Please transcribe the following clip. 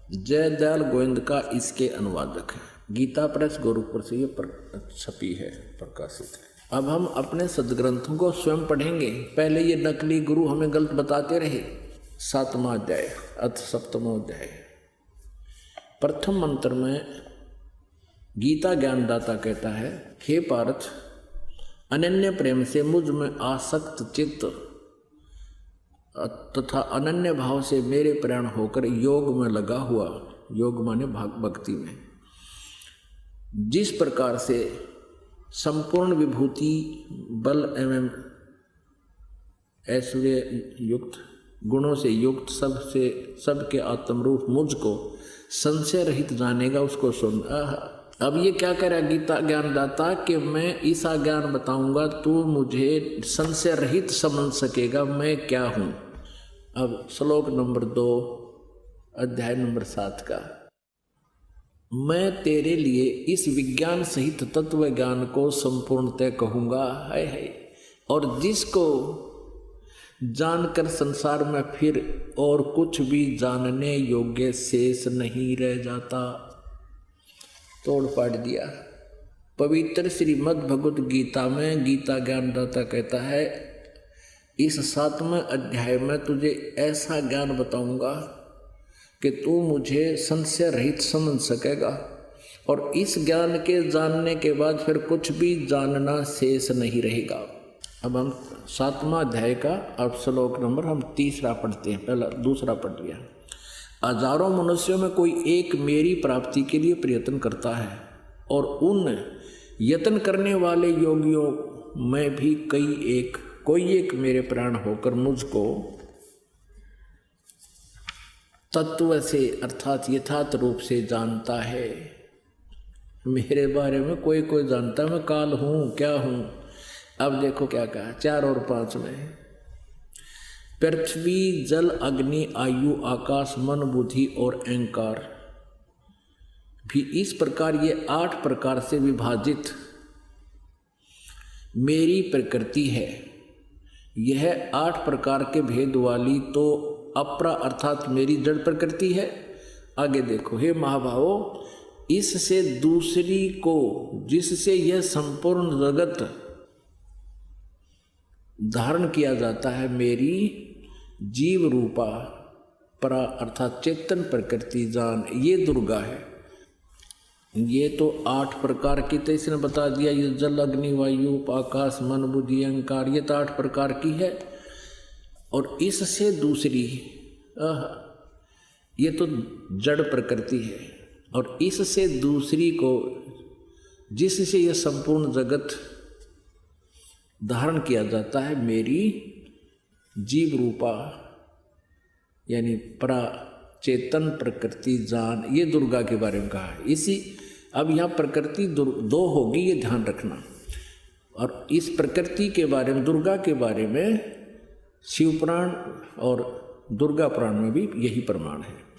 जय दयाल गोविंद का इसके अनुवादक है। गीता प्रेस गोरखपुर से ये छपी है, प्रकाशित है। अब हम अपने सदग्रंथों को स्वयं पढ़ेंगे। पहले ये नकली गुरु हमें गलत बताते रहे। 7वां अध्याय अथ 7वां अध्याय प्रथम मंत्र में गीता ज्ञानदाता कहता है, हे पार्थ, अनन्य प्रेम से मुझ में आसक्त चित्त तथा अनन्य भाव से मेरे प्राण होकर योग में लगा हुआ, योग माने भक्ति में, जिस प्रकार से संपूर्ण विभूति बल एवं ऐश्वर्य युक्त गुणों से युक्त सबके आत्मरूप मुझको संशय रहित जानेगा, उसको सुन। अब ये क्या कह रहा है गीता ज्ञानदाता कि मैं ऐसा ज्ञान बताऊंगा तू मुझे संशय रहित समझ सकेगा मैं क्या हूं। अब श्लोक नंबर 2 अध्याय नंबर 7 का, मैं तेरे लिए इस विज्ञान सहित तत्व ज्ञान को संपूर्णतः कहूंगा, है और जिसको जानकर संसार में फिर और कुछ भी जानने योग्य शेष नहीं रह जाता। तोड़ पाड़ दिया। पवित्र श्रीमद् भगवद गीता में गीता ज्ञानदाता कहता है, इस 7वें अध्याय में तुझे ऐसा ज्ञान बताऊंगा कि तू मुझे संशय रहित समझ सकेगा और इस ज्ञान के जानने के बाद फिर कुछ भी जानना शेष नहीं रहेगा। अब हम 7वां अध्याय का अब श्लोक नंबर हम 3 पढ़ते हैं। पहला 2 पढ़ लिया। हजारों मनुष्यों में कोई एक मेरी प्राप्ति के लिए प्रयत्न करता है और उन यत्न करने वाले योगियों में भी कोई एक मेरे प्राण होकर मुझको तत्व से अर्थात यथार्थ रूप से जानता है। मेरे बारे में कोई जानता है मैं काल हूँ, क्या हूँ। अब देखो क्या कहा 4 और 5 में, पृथ्वी जल अग्नि आयु आकाश मन बुद्धि और अहंकार भी इस प्रकार ये 8 प्रकार से विभाजित मेरी प्रकृति है। यह 8 प्रकार के भेद वाली तो अपरा अर्थात मेरी जड़ प्रकृति है। आगे देखो, हे महाभावो, इससे दूसरी को जिससे यह संपूर्ण जगत धारण किया जाता है मेरी जीव रूपा परा अर्थात चेतन प्रकृति जान, ये दुर्गा है। ये तो 8 प्रकार की तो इसने बता दिया। ये जल अग्नि वायु आकाश मन बुद्धि अहंकार, ये तो 8 प्रकार की है। और इससे दूसरी ये तो जड़ प्रकृति है और इससे दूसरी को जिससे यह संपूर्ण जगत धारण किया जाता है मेरी जीव रूपा यानी परा चेतन प्रकृति जान, ये दुर्गा के बारे में कहा है। इसी अब यहाँ प्रकृति 2 होगी, ये ध्यान रखना। और इस प्रकृति के बारे में दुर्गा के बारे में शिव पुराण और दुर्गा पुराण में भी यही प्रमाण है।